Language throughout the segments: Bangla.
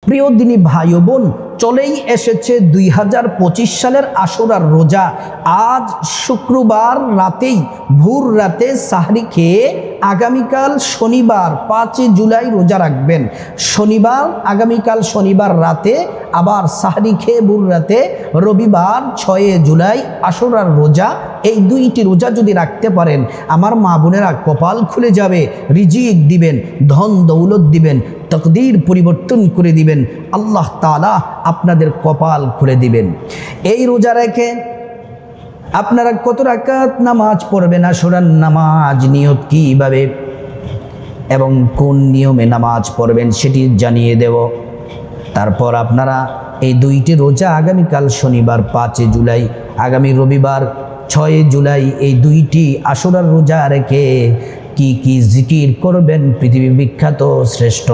প্রিয় দিনী ভাই ও বোন, চলেই এসেছে 2025 সালের আশুরার রোজা। আজ শুক্রবার রাতেই ভোর রাতে সাহরি খেয়ে আগামীকাল শনিবার 5 জুলাই রোজা রাখবেন। শনিবার আগামীকাল শনিবার রাতে আবার সাহরি খেয়ে ভোর রাতে রবিবার 6 জুলাই আশুরার রোজা। এই দুইটি রোজা যদি রাখতে পারেন, আমার মা বোনেরা কপাল খুলে যাবে, রিজিক দিবেন, ধন দৌলত দিবেন, তকদির পরিবর্তন করে দিবেন, আল্লাহ তাআলা আপনাদের কপাল খুলে দিবেন। এই রোজা রেখে আপনারা কত রাকাত নামাজ পড়বেন, আশুরার নামাজ নিয়ত কীভাবে এবং কোন নিয়মে নামাজ পড়বেন সেটি জানিয়ে দেব। তারপর আপনারা এই দুইটি রোজা আগামীকাল শনিবার 5 জুলাই, আগামী রবিবার 6 জুলাই, এই দুইটি আশুরার রোজা রেখে কি কি জিকির করবেন, পৃথিবী বিখ্যাত শ্রেষ্ঠ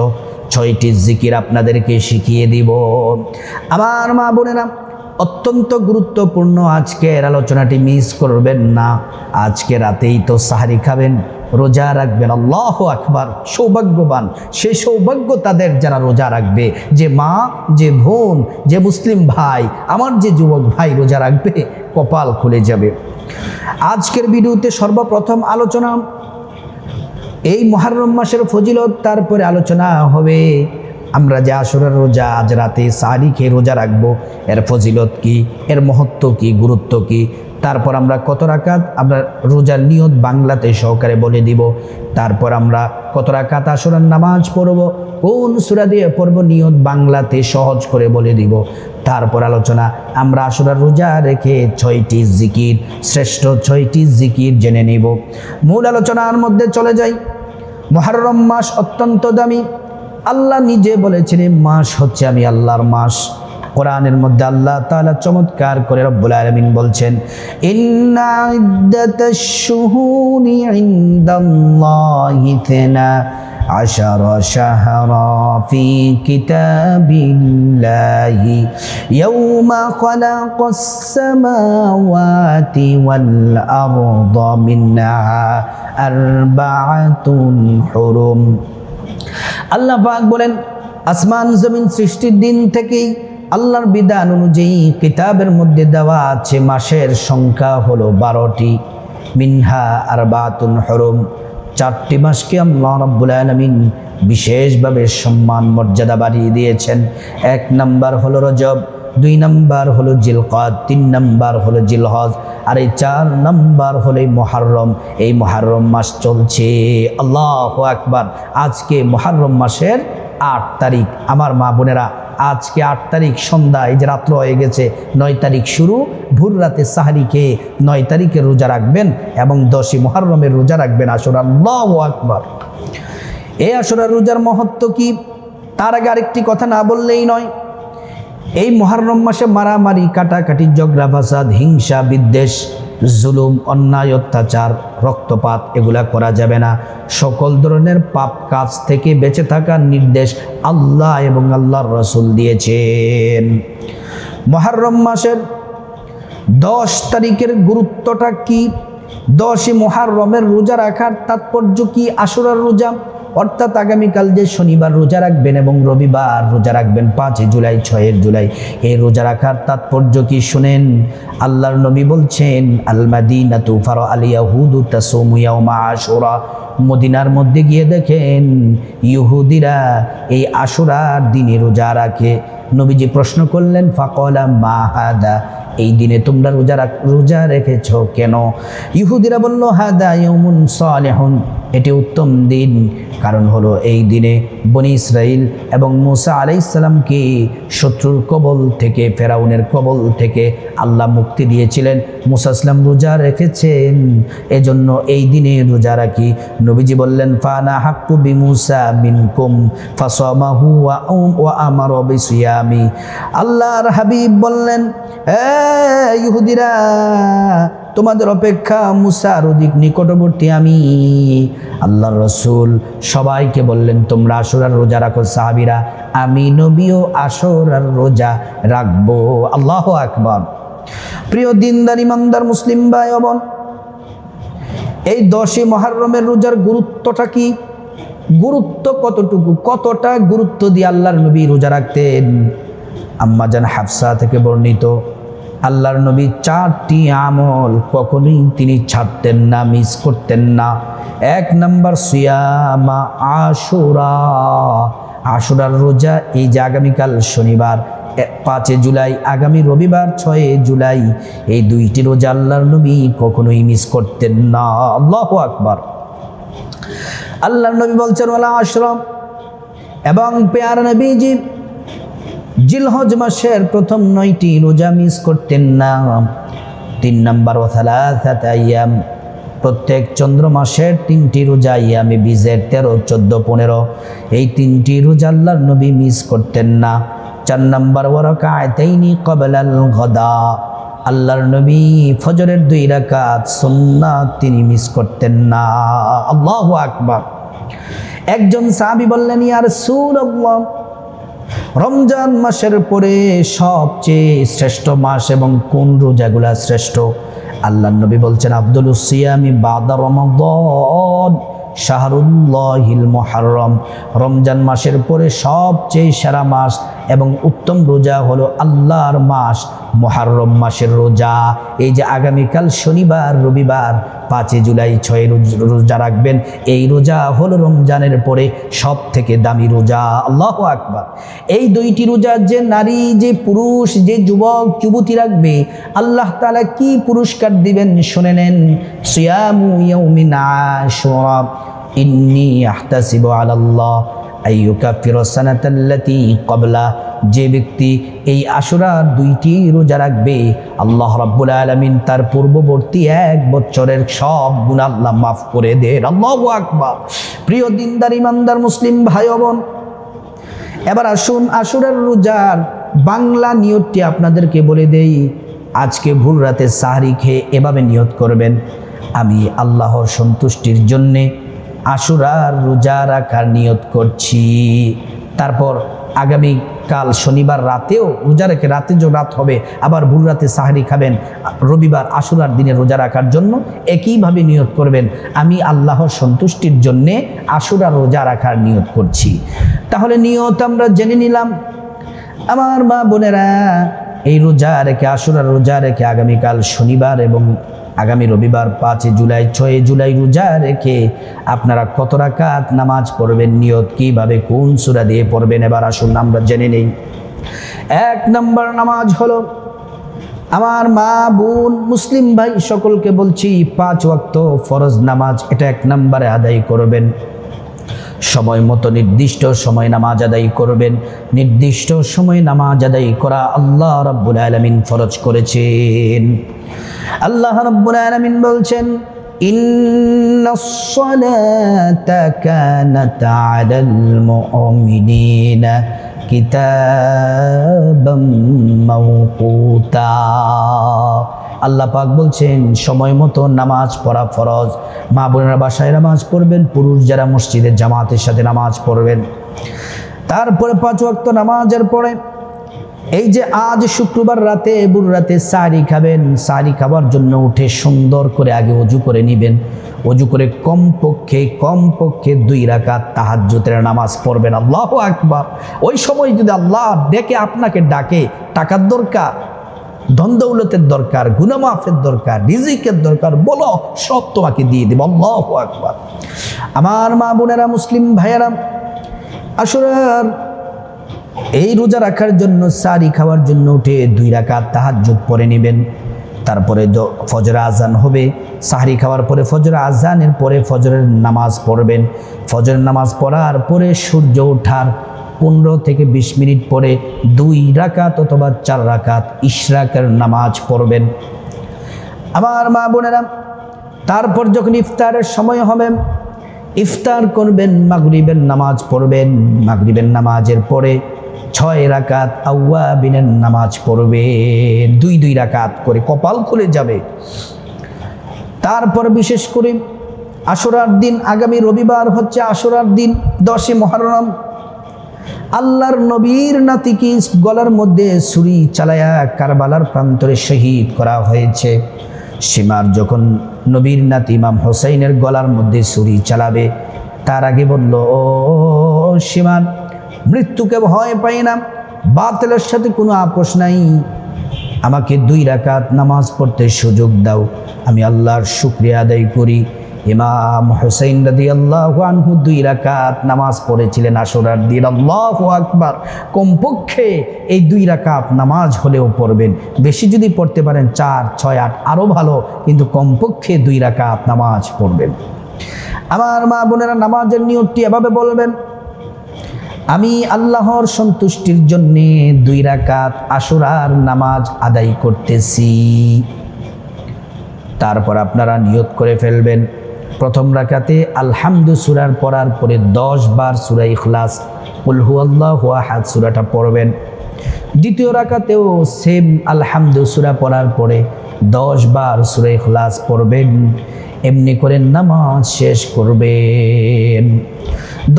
6টি জিকির আপনাদেরকে শিখিয়ে দিব। আমার মা বোনেরা, অত্যন্ত গুরুত্বপূর্ণ আজকের আলোচনাটি মিস করবেন না। আজকে রাতেই তো সাহারি খাবেন, রোজা রাখবেন। আল্লাহু আকবার, সৌভাগ্যবান সেই সৌভাগ্য তাদের যারা রোজা রাখবে। যে মা, যে বোন, যে মুসলিম ভাই, আমার যে যুবক ভাই রোজা রাখবে, কপাল খুলে যাবে। আজকের ভিডিওতে সর্বপ্রথম আলোচনা এই মুহররম মাসের ফজিলত, তারপরে আলোচনা হবে আমরা যে আশুরার রোজা আজ রাতে সাহরি খেয়ে রোজা রাখবো, এর ফজিলত কি, এর মহত্ব কি, গুরুত্ব কি। তারপর আমরা কত রাকাত আমরা রোজার নিয়ত বাংলাতে সহকারে বলে দিব। তারপর আমরা কত রাকাত আশুরার নামাজ পড়ব, কোন সূরা দিয়ে পড়ব নিয়ত বাংলাতে সহজ করে বলে দিব। তারপর আলোচনা আমরা আশুরার রোজা রেখে 6টি জিকির, শ্রেষ্ঠ 6টি জিকির জেনে নিব। মূল আলোচনার মধ্যে চলে যাই। মুহররম মাস অত্যন্ত দামি। আল্লাহ নিজে বলেছেন এই মাস হচ্ছে আমি আল্লাহর মাস। কোরআনের মধ্যে আল্লাহ তাআলা চমৎকার করে রব্বুল আলামিন বলছেন, ইন্না ইদ্দাতাশ শুহুরি ইনদাল্লাহি 12 শাহরা ফি কিতাবিল্লাহি ইয়াওমা খালাকাস সামাওয়াতি ওয়াল আরদা মিনহা আরবাআতুন হুরুম। আল্লাহ পাক বলেন, আসমান জমিন সৃষ্টির দিন থেকেই আল্লাহর বিধান অনুযায়ী কিতাবের মধ্যে দেওয়া আছে মাসের সংখ্যা হলো 12টি। মিনহা আরবাতুন হুরুম, 4টি মাসকে আল্লাহ রাব্বুল আলামিন বিশেষভাবে সম্মান মর্যাদা বাড়িয়ে দিয়েছেন। 1 নাম্বার হলো রজব, 2 নাম্বার হলো জিলকাদ, 3 নাম্বার হলো জিলহজ, আর এই 4 নাম্বার হলো মুহররম। এই মুহররম মাস চলছে। আল্লাহু আকবার। আজকে মুহররম মাসের 8 তারিখ। আমার মা বোনেরা, আজকে 8 তারিখ সন্ধ্যা, এই যে রাত্র হয়ে গেছে, 9 তারিখ শুরু, ভোর রাতে সাহরি খেয়ে 9 তারিখে রোজা রাখবেন এবং 10ই মুহররমের রোজা রাখবেন আশুরা। আল্লাহু আকবার। এই আশুরার রোজার মহত্ব কি, তার আগে আরেকটি কথা না বললেই নয়। এই মুহররম মাসে মারামারি, কাটাকাটি, ঝগড়া ফাসাদ, হিংসা বিদ্বেষ, জুলুম, অন্যায়, অত্যাচার, রক্তপাত এগুলা করা যাবে না। সকল ধরনের পাপ কাজ থেকে বেঁচে থাকার নির্দেশ আল্লাহ এবং আল্লাহর রাসূল দিয়েছেন। মুহররম মাসের 10 তারিখের গুরুত্বটা কি, 10ই মুহররমের রোজা রাখার তাৎপর্য কি, আশুরার রোজা অর্থাৎ আগামীকাল যে শনিবার রোজা রাখবেন এবং রবিবার রোজা রাখবেন 5 জুলাই 6 জুলাই, এই রোজা রাখার তাৎপর্য কি শুনেন। আল্লাহর নবী বলছেন, আল মাদিনাতু ফারা আল ইয়াহুদু তাসুমু ইয়াউমা আশুরা। মদিনার মধ্যে গিয়ে দেখেন ইহুদিরা এই আশুরার দিনে রোজা রাখে। নবীজি প্রশ্ন করলেন, ফাকালা মা হাদা, এই দিনে তোমরা রোজা রেখেছ কেন? ইহুদিরা বলল, হাদা ইয়াউমুন সালিহুন, এটি উত্তম দিন। কারণ হলো এই দিনে বনি ইসরাইল এবং মুসা আলাইহিস সালামকে শত্রুর কবল থেকে, ফেরাউনের কবল থেকে আল্লাহ মুক্তি দিয়েছিলেন। মুসা সালাম রোজা রেখেছেন, এজন্য এই দিনে রোজা রাখি। নবীজি বললেন, ফানা হাক্কু বিমুসা মিনকুম ফাসামাহু ওয়া আমারা বিসিয়ামি। আল্লাহর হাবিব বললেন, ইহুদিরা, তোমাদের অপেক্ষা মুসার অধিক নিকটবর্তী আমি। আল্লাহর রাসূল সবাইকে বললেন, তোমরা আশুরার রোজা রাখো। সাহাবীরা, আমি নবীও আশুরার রোজা রাখবো। আল্লাহু আকবার। প্রিয় দিনদার ইমানদার মুসলিম ভাই বোন, এই 10ই মুহররমের রোজার গুরুত্বটা কি? গুরুত্ব কতটুকু, কতটা গুরুত্ব দিয়ে আল্লাহর নবী রোজা রাখতেন। আম্মা জান হাফসা থেকে বর্ণিত, আল্লাহর নবী 4টি আমল কখনোই তিনি ছাড়তেন না, মিস করতেন না। 1 নম্বর সিয়ামা আশুরা, আশুরার রোজা। এই যে আগামীকাল শনিবার 5 জুলাই, আগামী রবিবার 6 জুলাই, এই 2টি রোজা আল্লাহর নবী কখনোই মিস করতেন না। আল্লাহু আকবার। আল্লাহর নবী বলছেন ওয়ালা আশরাম, এবং পেয়ারা নবীজি জিলহজ মাসের প্রথম 9টি রোজা মিস করতেন না। 3 নম্বর ওয়া সালাসাত আইয়াম, প্রত্যেক চন্দ্র মাসের 3টি রোজা, ইয়ামে বীজের 13, 14, 15, এই 3টি রোজা আল্লাহর নবী মিস করতেন না। 4 নম্বর ওয়া রাকাতাইনি ক্বাবলাল গাদা, আল্লাহর নবী ফজরের 2 রাকাত সুন্নাত তিনি মিস করতেন না। আল্লাহু আকবার। একজন সাহাবী বললেন, ইয়া রাসূলুল্লাহ, রমজান মাসের পরে সবচেয়ে শ্রেষ্ঠ মাস এবং কোন রোজাগুলা শ্রেষ্ঠ? আল্লাহর নবী বলছেন, আফদালুস সিয়ামি বাদা রমাদান শাহরুল্লাহিল মুহাররম, রমজান মাসের পরে সবচেয়ে সেরা মাস এবং উত্তম রোজা হলো আল্লাহর মাস মুহাররম মাসের রোজা। এই যে আগামীকাল শনিবার রবিবার 5 জুলাই 6 রোজা রাখবেন, এই রোজা হলো রমজানের পরে সব থেকে দামি রোজা। আল্লাহু আকবার। এই 2টি রোজা যে নারী, যে পুরুষ, যে যুবক যুবতী রাখবে, আল্লাহ তাআলা কি পুরস্কার দিবেন শুনে নেন। সিয়ামু ইয়াউমিন আশুরা ইন্নী আহতাসিবু আলাল্লাহ আইয়ুকাফিরু সানাতাল্লাতী ক্বাবলা, যে ব্যক্তি এই আশুরা 2টি রোজা রাখবে, আল্লাহ রাব্বুল আলামিন তার পূর্ববর্তী 1 বছরের সব গুনাহ আল্লাহ মাফ করে দেন। আল্লাহু আকবার। প্রিয় দিনদার ইমানদার মুসলিম ভাই বোন, এবার আসুন আশুরার রোজার বাংলা নিয়তটি আপনাদেরকে বলে দেই। আজকে ভোর রাতে সাহরি খেয়ে এভাবে নিয়ত করবেন, আমি আল্লাহর সন্তুষ্টির জন্যে আশুরার রোজা রাখার নিয়ত করছি। তারপর আগামীকাল শনিবার রাতেও রোজা রেখে, রাতে যে রাত হবে আবার ভোর রাতে সাহরি খাবেন, রবিবার আশুরার দিনে রোজা রাখার জন্য একইভাবে নিয়ত করবেন, আমি আল্লাহর সন্তুষ্টির জন্যে আশুরার রোজা রাখার নিয়ত করছি। তাহলে নিয়ত আমরা জেনে নিলাম। আমার মা বোনেরা, এই রোজা রেখে, আশুরার রোজা রেখে আগামীকাল শনিবার এবং আগামী রবিবার 5 জুলাই 6 জুলাই রোজা রেখে আপনারা কত রাকাত নামাজ পড়বেন, নিয়ত কিভাবে, কোন সূরা দিয়ে পড়বেন, এবার আসুন আমরা জেনে নেই। 1 নম্বর নামাজ হলো, আমার মা বোন মুসলিম ভাই সকলকে বলছি, 5 ওয়াক্ত ফরজ নামাজ, এটা 1 নম্বরে আদায় করবেন। সময় মতো নির্দিষ্ট সময় নামাজ আদায় করবেন। নির্দিষ্ট সময় নামাজ আদায় করা আল্লাহ রাব্বুল আলামিন ফরজ করেছেন। আল্লাহ রাব্বুল আলামিন বলছেন, ইন্নাস সালাতা কানাত আলাল মুমিনিনা কিতাবাম মাওকুতা। আল্লাহ পাক বলছেন, সময় মতো নামাজ পড়া ফরজ। মা বোনেরা বাসায় নামাজ পড়বেন, পুরুষ যারা মসজিদে জামাতের সাথে নামাজ পড়বেন। তারপরে 5 ওয়াক্ত নামাজের পরে এই যে আজ শুক্রবার রাতে, ভোর রাতে সাহরি খাবেন, সাহরি খাবার জন্য উঠে সুন্দর করে আগে ওযু করে নেবেন। ওযু করে কমপক্ষে 2 রাকাত তাহাজ্জুদের নামাজ পড়বেন। আল্লাহু আকবার। ওই সময় যদি আল্লাহ ডেকে আপনাকে ডাকে, টাকার দরকার, ধন দৌলতের দরকার, গুনাহ মাফের দরকার, রিজিকের দরকার, বলো, সব তোমাকে দিয়ে দেব। আল্লাহু আকবার। আমার মা বোনেরা মুসলিম ভাইয়েরা, আশুরার এই রোজা রাখার জন্য, সাহরি খাওয়ার জন্য উঠে 2 রাকাত তাহাজ্জুদ পড়ে নেবেন। তারপরে ফজর আজান হবে, সাহরি খাওয়ার পরে ফজর আজানের পরে ফজরের নামাজ পড়বেন। ফজরের নামাজ পড়ার পরে সূর্য ওঠার 15 থেকে 20 মিনিট পরে 2 রাকাত অথবা 4 রাকাত ইশরাকের নামাজ পড়বেন। আমার মা বোনেরা, তারপর যখন ইফতারের সময় হবে, ইফতার করবেন, মাগরিবের নামাজ পড়বেন। মাগরিবের নামাজের পরে 6 রাকাত আওয়াবিনের নামাজ পড়বেন, 2 রাকাত করে, কপাল খুলে যাবে। তারপর বিশেষ করে আশুরার দিন, আগামী রবিবার হচ্ছে আশুরার দিন, 10 মুহররম, আল্লাহর নবীর নাতিকে গলার মধ্যে ছুরি চালায়া কারবালার প্রান্তরে শহীদ করা হয়েছে। সীমার যখন নবীর নাতি ইমাম হোসেনের গলার মধ্যে ছুরি চালাবে, তার আগে বলল, ও সীমান, মৃত্যুকে ভয় পাই না, বাতিলের সাথে কোনো আপোষ নাই, আমাকে 2 রাকাত নামাজ পড়তে সুযোগ দাও, আমি আল্লাহর শুকরিয়া আদায় করি। ইমাম হুসাইন রাদিয়াল্লাহু আনহু 2 রাকাত নামাজ পড়েছিলেন আশুরার দিন। আল্লাহু আকবার। কমপক্ষে এই 2 রাকাত নামাজ হলেও পড়বেন, বেশি যদি পড়তে পারেন 4, 6, 8 আরও ভালো, কিন্তু কমপক্ষে 2 রাকাত নামাজ পড়বেন। আমার মা বোনেরা, নামাজের নিয়তটি এভাবে বলবেন, আমি আল্লাহর সন্তুষ্টির জন্যে 2 রাকাত আশুরার নামাজ আদায় করতেছি। তারপর আপনারা নিয়ত করে ফেলবেন, প্রথম রাকাতে আলহামদু সূরার পড়ার পরে 10 বার সূরা ইখলাস, কুল হুয়াল্লাহু আহাদ সূরাটা পড়বেন। দ্বিতীয় রাকাতেও সেম আলহামদু সূরা পড়ার পরে 10 বার সূরা ইখলাস পড়বেন। এমনি করে নামাজ শেষ করবেন।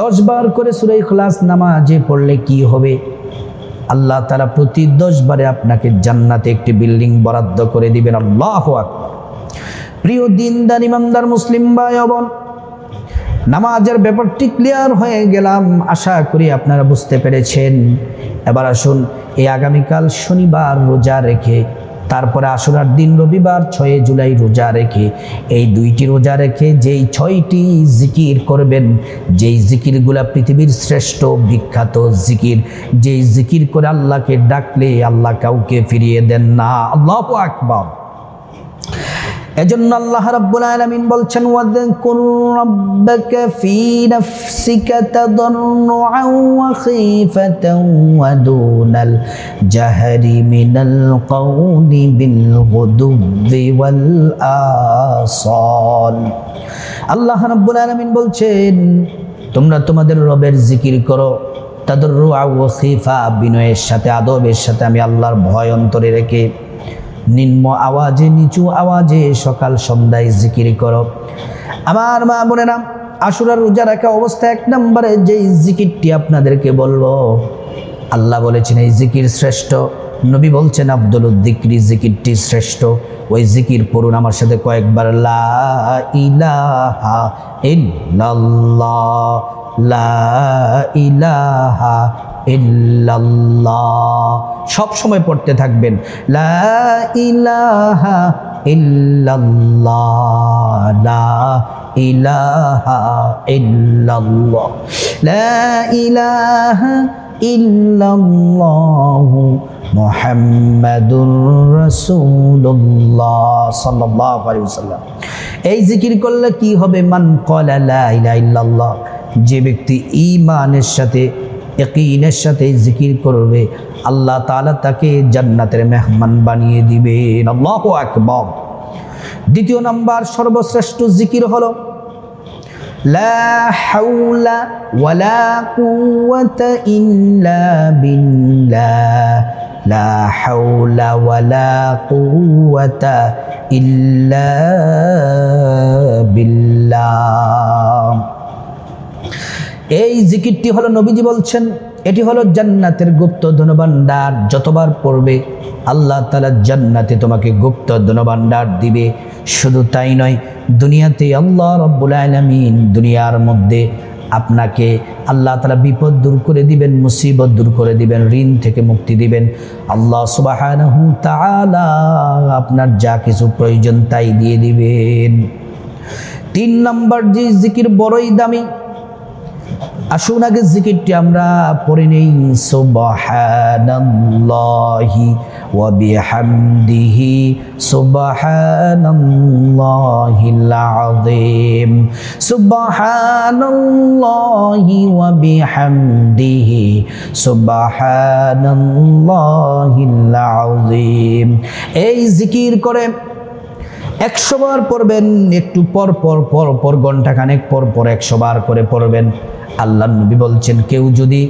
10 বার করে সূরা ইখলাস নামাজে পড়লে কি হবে? আল্লাহ তাআলা প্রতি 10 বারে আপনাকে জান্নাতে একটি বিল্ডিং বরাদ্দ করে দিবেন। আল্লাহু আকবার। প্রিয় দিনদার ইমানদার মুসলিম ভাই বোন, নামাজের ব্যাপারটি ক্লিয়ার হয়ে গেলাম, আশা করি আপনারা বুঝতে পেরেছেন। এবার আসুন, এই আগামীকাল শনিবার রোজা রেখে, তারপরে আশুরার দিন রবিবার 6 জুলাই রোজা রেখে, এই 2টি রোজা রেখে যেই 6টি জিকির করবেন, যেই জিকিরগুলা পৃথিবীর শ্রেষ্ঠ বিখ্যাত জিকির, যেই জিকির করে আল্লাহকে ডাকলে আল্লাহ কাউকে ফিরিয়ে দেন না। আল্লাহু আকবার। এজন্য আল্লাহ রাব্বুল আলামিন বলছেন, ওয়াযকুর রাব্বাকা ফী নাফসিকা তাদাররুআন ওয়া খীফাতান ওয়া দুনাল জাহরি মিনাল কওলি বিল গুদুবি ওয়াল আসাল। আল্লাহ রাব্বুল আলামিন বলছেন, তোমরা তোমাদের রবের জিকির করো তাদাররুআন ওয়া খীফা, বিনয়ের সাথে, আদবের সাথে, আমি আল্লাহর ভয় অন্তরে রেখে, নিম্ন আওয়াজে, নিচু আওয়াজে সকাল সন্ধ্যায় জিকির করো। আমার মা বোনেরা, আশুরার রোজা রাখা অবস্থায় 1 নম্বরে যেই জিকিরটি আপনাদেরকে বলবো, আল্লাহ বলেছেন এই জিকির শ্রেষ্ঠ, নবী বলছেন আফদলুদ যিকরি জিকিরটি শ্রেষ্ঠ। ওই জিকির পড়ুন আমার সাথে কয়েকবার, লা ইলাহা ইল্লাল্লাহ, লা ইলাহা ইল্লাল্লাহ। সব সময় পড়তে থাকবেন, লা ইলাহা ইল্লাল্লাহ, লা ইলাহা ইল্লাল্লাহ, লা ইলাহা ইল্লাল্লাহু মুহাম্মাদুর রাসূলুল্লাহ সাল্লাল্লাহু আলাইহি ওয়াসাল্লাম। এই জিকির করলে কি হবে? মান ক্বালা লা ইলাহা ইল্লাল্লাহ, যে ব্যক্তি ঈমানের সাথে, ইয়াকিনের সাথে জিকির করবে, আল্লাহ তাআলা তাকে জান্নাতের মেহমান বানিয়ে দিবেন। আল্লাহু আকবার। দ্বিতীয় নাম্বার সর্বশ্রেষ্ঠ জিকির হলো লা হাওলা ওয়ালা কুওয়াতা ইল্লা বিল্লাহ, লা হাওলা ওয়ালা কুওয়াতা ইল্লা বিল্লাহ। এই জিকিরটি হলো, নবীজি বলছেন, এটি হলো জান্নাতের গুপ্ত ধনভাণ্ডার। যতবার পড়বে আল্লাহ তাআলা জান্নাতে তোমাকে গুপ্ত ধনভাণ্ডার দিবে। শুধু তাই নয়, দুনিয়াতে আল্লাহ রাব্বুল আলামিন দুনিয়ার মধ্যে আপনাকে আল্লাহ তাআলা বিপদ দূর করে দিবেন, মুসিবত দূর করে দিবেন, ঋণ থেকে মুক্তি দিবেন। আল্লাহ সুবহানাহু তাআলা আপনার যা কিছু প্রয়োজন তাই দিয়ে দিবেন। 3 নম্বর যে জিকির বড়ই দামি, আসুন আগে জিকিরটি আমরা পড়ে নেই। সুবহানাল্লাহি ওয়া বিহামদিহি সুবহানাল্লাহিল আযীম, সুবহানাল্লাহি ওয়া বিহামদিহি সুবহানাল্লাহিল আযীম। এই জিকির করে 100 বার পড়বেন, একটু পর পর পর পর, ঘন্টা খানেক পর পর 100 বার করে পড়বেন। আল্লাহ নবী বলছেন, কেউ যদি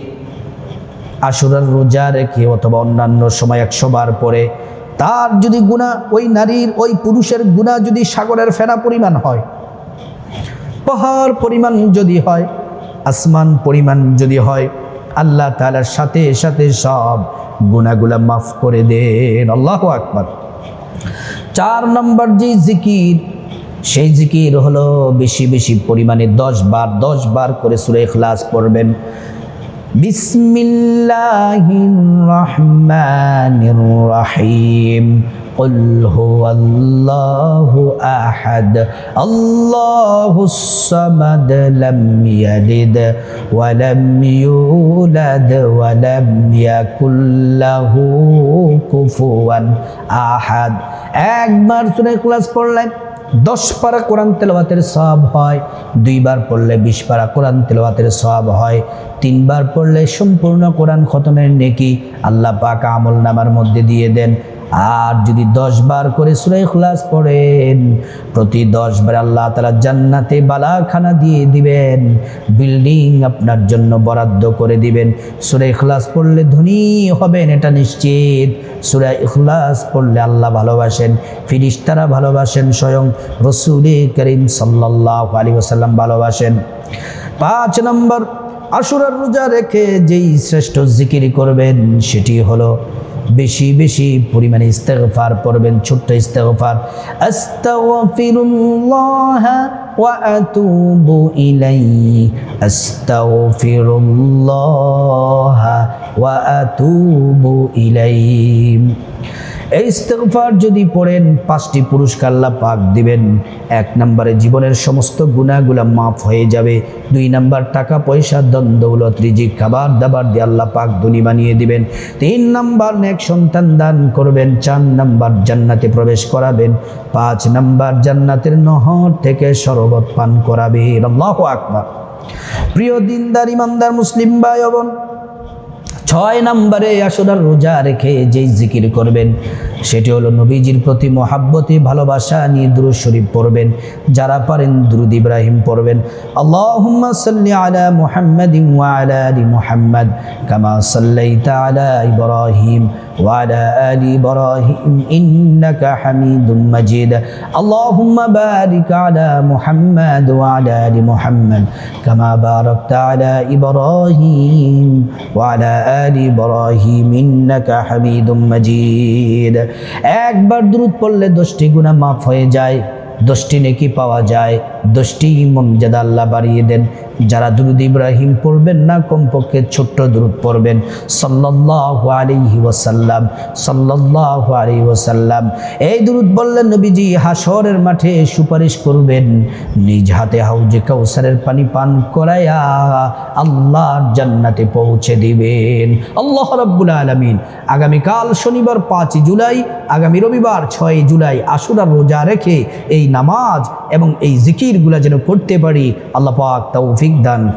আশুরার রোজা রেখে অথবা অন্যান্য সময় 100 বার পড়ে, তার যদি গুনাহ, ওই নারীর ওই পুরুষের গুনাহ যদি সাগরের ফেনা পরিমাণ হয়, পাহাড় পরিমাণ যদি হয়, আসমান পরিমাণ যদি হয়, আল্লাহ তাআলার সাথে সাথে সব গুনাহগুলা মাফ করে দেন। আল্লাহু আকবার। 4 নম্বর যে জিকির, সেই জিকির হলো বেশি বেশি পরিমাণে 10 বার করে সূরা ইখলাস পড়বেন। বিসমিল্লাহির রহমানির রহিম। قل هو الله أحد الله الصمد لم يلد ولم يولد ولم يكن له كفوا أحد। একবার সূরা ইখলাস পড়লেন 10 পারা কোরআন তেলাওয়াতের সওয়াব হয়, 2 বার পড়লে 20 পারা কোরআন তেলাওয়াতের সওয়াব হয়, 3 বার পড়লে সম্পূর্ণ কোরআন খতমের নেকি আল্লাহ পাক আমলনামার মধ্যে দিয়ে দেন। আর যদি 10 বার করে সূরা ইখলাস পড়েন, প্রতি 10 বার আল্লাহ তাআলা জান্নাতে বালাখানা দিয়ে দিবেন, বিল্ডিং আপনার জন্য বরাদ্দ করে দিবেন। সূরা ইখলাস পড়লে ধনী হবেন এটা নিশ্চিত। সূরা ইখলাস পড়লে আল্লাহ ভালোবাসেন, ফেরেশতারা ভালোবাসেন, স্বয়ং রাসূল করিম সাল্লাল্লাহু আলাইহি ওয়াসাল্লাম ভালোবাসেন। 5 নম্বর, আশুরার রোজা রেখে যেই শ্রেষ্ঠ জিকির করবেন সেটি হলো বেশি বেশি পরিমাণে ইস্তেগফার পড়বেন। ছোট্ট ইস্তেগফার, আস্তাগফিরুল্লাহ ওয়া আতুবু ইলাইহি, আস্তাগফিরুল্লাহ ওয়া আতুবু ইলাইহি। এই ইস্তেগফার যদি পড়েন 5টি পুরস্কার আল্লাহ পাক দিবেন। 1 নম্বরে জীবনের সমস্ত গুনাহগুলো মাফ হয়ে যাবে। 2 নম্বর টাকা পয়সা ধন দৌলত রিজিক খাবার দাবার দিয়ে আল্লাহ পাক ধনী বানিয়ে দিবেন। 3 নম্বর নেক সন্তান দান করবেন। 4 নম্বর জান্নাতে প্রবেশ করাবেন। 5 নম্বর জান্নাতের নহর থেকে শরবত পান করাবেন। আল্লাহু আকবার। প্রিয় দিনদার ইমানদার মুসলিম ভাই ও বোন, 6 নম্বরে আশুরার রোজা রেখে যেই জিকির করবেন সেটি হলো নবীজির প্রতি মহাব্বতে ভালোবাসা নিয়ে দুরূদ শরীফ পড়বেন। যারা পারেন দুরূদ ইব্রাহিম পড়বেন। আল্লাহুম্মা সাল্লি আলা মুহাম্মাদিন ওয়া আলা আলি মুহাম্মাদ কামা সাল্লাইতা আলা ইব্রাহিম ওয়া আলা আলি ইব্রাহিম ইন্নাকা হামিদুম মাজিদ। আল্লাহুম্মা বারিক আলা মুহাম্মাদ ওয়া আলা আলি মুহাম্মাদ কামা বারাকতা আলা ইব্রাহিম ওয়া আলা আলি ইব্রাহিম ইন্নাকা হামিদুম মাজিদ। একবার দুরূদ পড়লে 10টি গুনাহ মাফ হয়ে যায়, 10টি নেকি পাওয়া যায়, 10টি মর্যাদা আল্লাহ বাড়িয়ে দেন। যারা দুরূদ ইব্রাহিম পড়বেন না, কমপক্ষে ছোট্ট দুরূদ পড়বেন সাল্লাল্লাহু আলাইহি ওয়াসাল্লাম, সাল্লাল্লাহু আলাইহি ওয়াসাল্লাম। এই দুরূদ বললে নবীজি হাসরের মাঠে সুপারিশ করবেন, নিজ হাতে হাউজে কাউসারের পানি পান করায়া আল্লাহর জান্নাতে পৌঁছে দিবেন। আল্লাহ রাব্বুল আলামিন আগামীকাল শনিবার 5 জুলাই, আগামী রবিবার 6 জুলাই আশুরার রোজা রেখে এই নামাজ এবং এই জিকিরগুলো যেন করতে পারি, আল্লাহ পাক তৌফিক দান